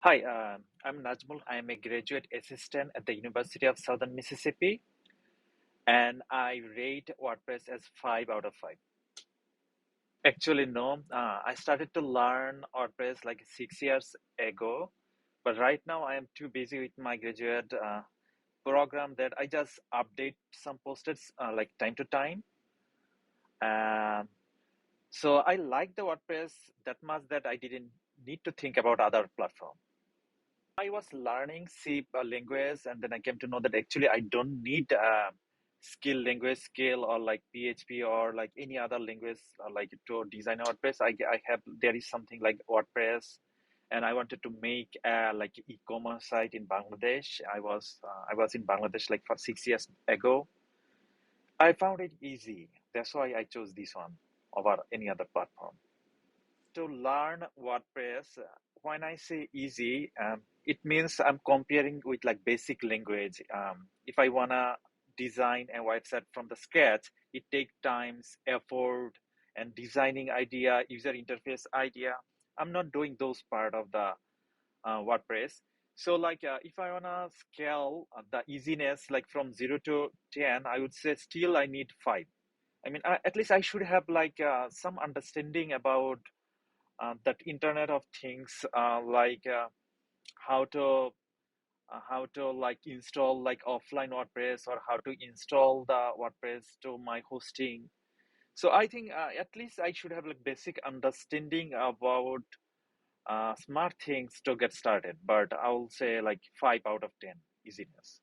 Hi, I'm Najmul. I am a graduate assistant at the University of Southern Mississippi, and I rate WordPress as 5 out of 5. Actually, no, I started to learn WordPress like 6 years ago, but right now I am too busy with my graduate program that I just update some posts like time to time. Um, so I like the WordPress that much that I didn't need to think about other platform. I was learning C language, and then I came to know that actually I don't need language skill or like PHP or like any other language like to design WordPress. I have there is something like WordPress, and I wanted to make like e-commerce site in Bangladesh. I was in Bangladesh like for 6 years ago. I found it easy. That's why I chose this one over any other platform. To learn WordPress, when I say easy, it means I'm comparing with like basic language. If I wanna design a website from the scratch, it takes times, effort, and designing idea, user interface idea. I'm not doing those part of the WordPress. So like if I wanna scale the easiness like from 0 to 10, I would say still I need 5. I mean, at least I should have like some understanding about that Internet of Things, like how to like install like offline WordPress or how to install the WordPress to my hosting. So I think at least I should have like basic understanding about smart things to get started. But I will say like 5 out of 10 easiness.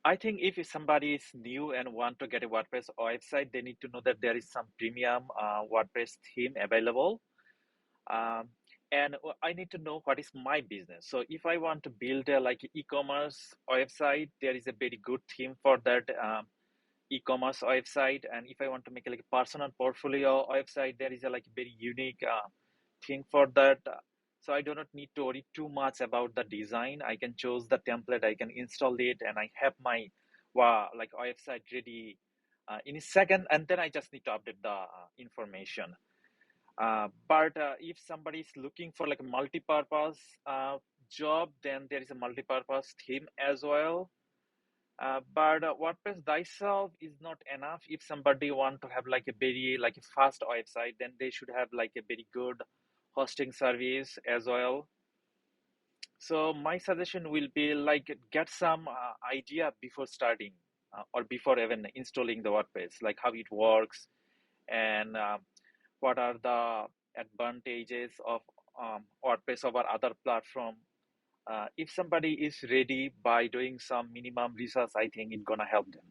I think if somebody is new and want to get a WordPress website, they need to know that there is some premium WordPress theme available. um, and I need to know what is my business. So if I want to build a like e-commerce website, there is a very good theme for that e-commerce website. And if I want to make a like personal portfolio website, there is a like very unique thing for that. So I do not need to worry too much about the design. I can choose the template, I can install it, and I have my like website ready in a second. And then I just need to update the information. But if somebody is looking for like a multi-purpose job, then there is a multi-purpose theme as well. But WordPress thyself is not enough. If somebody want to have like a very like a fast website, then they should have like a very good hosting service as well. So my suggestion will be like get some idea before starting or before even installing the WordPress, like how it works and what are the advantages of WordPress over other platform. If somebody is ready by doing some minimum research, I think it's gonna help them.